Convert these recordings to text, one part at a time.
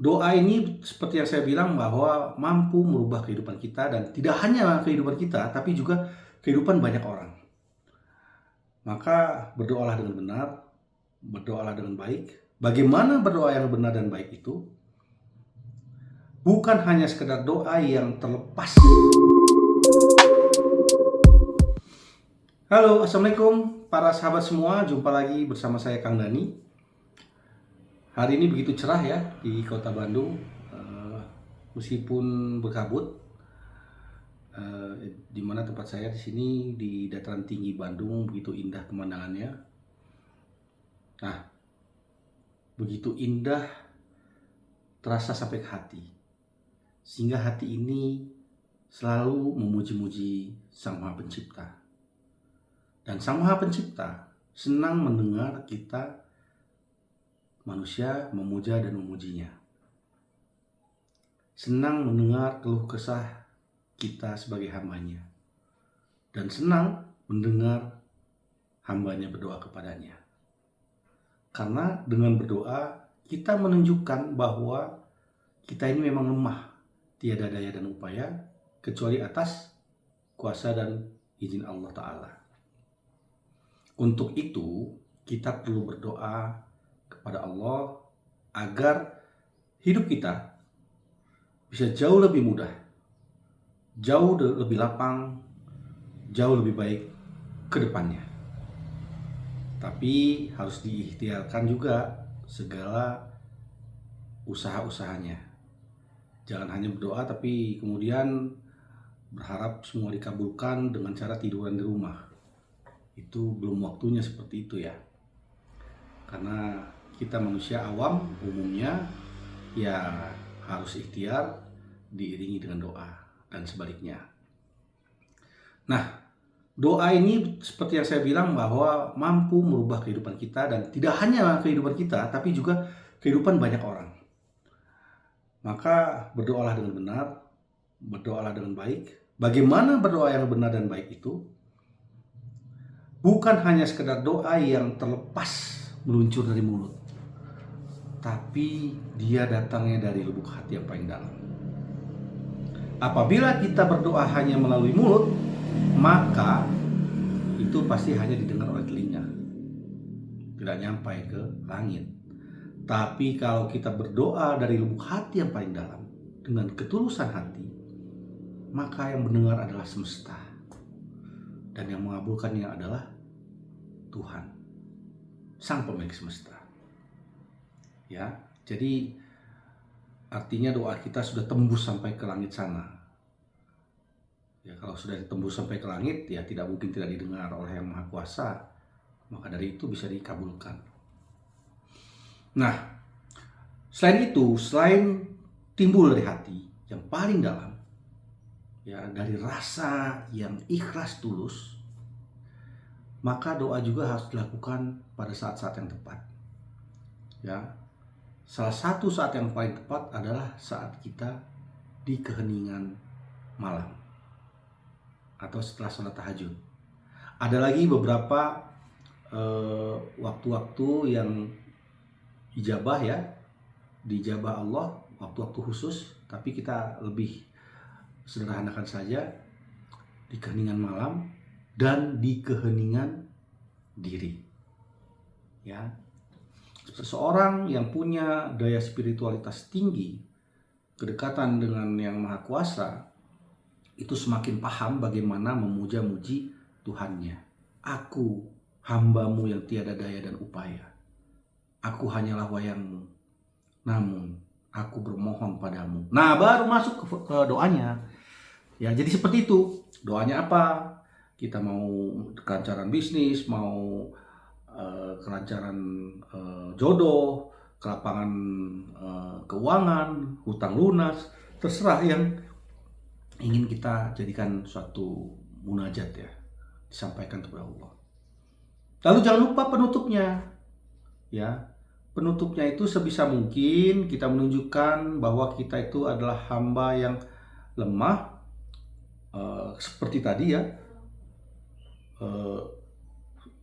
Doa ini seperti yang saya bilang bahwa mampu merubah kehidupan kita dan tidak hanya kehidupan kita, tapi juga kehidupan banyak orang. Maka berdoalah dengan benar, berdoalah dengan baik. Bagaimana berdoa yang benar dan baik itu? Bukan hanya sekedar doa yang terlepas. Halo, Assalamualaikum para sahabat semua. Jumpa lagi bersama saya Kang Dani. Hari ini begitu cerah ya di kota Bandung, meskipun berkabut. Di mana tempat saya di sini di dataran tinggi Bandung, begitu indah pemandangannya. Nah, begitu indah terasa sampai ke hati, sehingga hati ini selalu memuji-muji Sang Maha Pencipta. Dan Sang Maha Pencipta senang mendengar kita manusia memuja dan memujinya. Senang mendengar keluh kesah kita sebagai hambanya. Dan senang mendengar hambanya berdoa kepadanya. Karena dengan berdoa kita menunjukkan bahwa kita ini memang lemah, tiada daya dan upaya kecuali atas kuasa dan izin Allah Ta'ala. Untuk itu kita perlu berdoa kepada Allah agar hidup kita bisa jauh lebih mudah, jauh lebih lapang, jauh lebih baik ke depannya. Tapi harus diikhtiarkan juga segala usaha-usahanya. Jangan hanya berdoa tapi kemudian berharap semua dikabulkan dengan cara tiduran di rumah. Itu belum waktunya seperti itu ya. Karena kita manusia awam umumnya ya harus ikhtiar diiringi dengan doa dan sebaliknya. Nah, doa ini seperti yang saya bilang bahwa mampu merubah kehidupan kita dan tidak hanya kehidupan kita tapi juga kehidupan banyak orang. Maka berdoalah dengan benar, berdoalah dengan baik. Bagaimana berdoa yang benar dan baik itu? Bukan hanya sekedar doa yang terlepas meluncur dari mulut, tapi dia datangnya dari lubuk hati yang paling dalam. Apabila kita berdoa hanya melalui mulut, maka itu pasti hanya didengar oleh telinga, tidak nyampai ke langit. Tapi kalau kita berdoa dari lubuk hati yang paling dalam, dengan ketulusan hati, maka yang mendengar adalah semesta. Dan yang mengabulkannya adalah Tuhan, Sang Pemilik semesta. Ya, jadi artinya doa kita sudah tembus sampai ke langit sana. Ya, kalau sudah ditembus sampai ke langit, ya tidak mungkin tidak didengar oleh Yang Maha Kuasa. Maka dari itu bisa dikabulkan. Nah, selain itu, selain timbul dari hati yang paling dalam, ya dari rasa yang ikhlas tulus, maka doa juga harus dilakukan pada saat-saat yang tepat. Ya, salah satu saat yang paling tepat adalah saat kita di keheningan malam atau setelah sholat tahajud. Ada lagi beberapa waktu-waktu yang ijabah ya, dijabah Allah, waktu-waktu khusus, tapi kita lebih sederhanakan saja di keheningan malam dan di keheningan diri. Ya, seseorang yang punya daya spiritualitas tinggi, kedekatan dengan Yang Maha Kuasa, itu semakin paham bagaimana memuja-muji Tuhannya. Aku hambamu yang tiada daya dan upaya. Aku hanyalah wayangmu, namun aku bermohon padamu. Nah, baru masuk ke doanya. Ya, jadi seperti itu. Doanya apa? Kita mau kelancaran bisnis, mau kelancaran jodoh, kelapangan keuangan, hutang lunas, terserah yang ingin kita jadikan suatu munajat ya, disampaikan kepada Allah. Lalu jangan lupa penutupnya. Ya, penutupnya itu sebisa mungkin kita menunjukkan bahwa kita itu adalah hamba yang lemah, seperti tadi ya,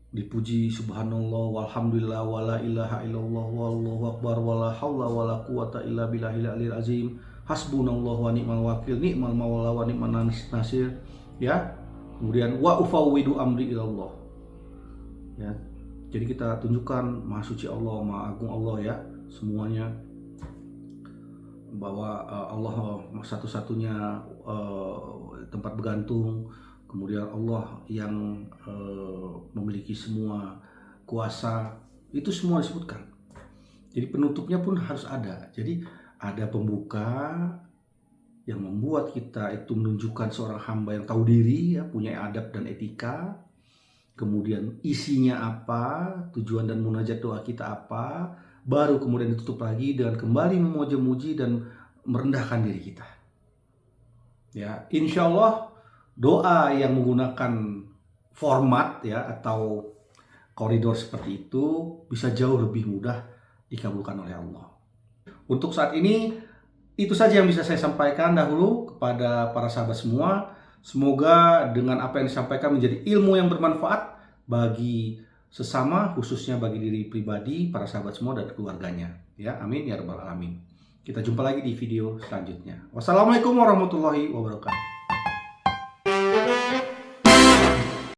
dipuji subhanallah walhamdulillah wala ilaha illallah wallahu akbar wala haula wala quwata illa billahil aliyil azim, hasbunallahu wa ni'mal wakil, ni'mal maula wa ni'man nasir, ya. Kemudian wa ufawwidu amri ilallah, ya. Jadi kita tunjukkan maha suci Allah, maha agung Allah, ya, semuanya, bahwa Allah satu-satunya tempat bergantung. Kemudian Allah yang memiliki semua kuasa, itu semua disebutkan. Jadi penutupnya pun harus ada. Jadi ada pembuka yang membuat kita itu menunjukkan seorang hamba yang tahu diri, ya, punya adab dan etika. Kemudian isinya apa, tujuan dan munajat doa kita apa, baru kemudian ditutup lagi dengan kembali memuji dan merendahkan diri kita. Ya, insya Allah doa yang menggunakan format, ya, atau koridor seperti itu bisa jauh lebih mudah dikabulkan oleh Allah. Untuk saat ini itu saja yang bisa saya sampaikan dahulu kepada para sahabat semua. Semoga dengan apa yang disampaikan menjadi ilmu yang bermanfaat bagi sesama, khususnya bagi diri pribadi, para sahabat semua dan keluarganya. Ya, amin ya rabbal alamin. Kita jumpa lagi di video selanjutnya. Wassalamualaikum warahmatullahi wabarakatuh.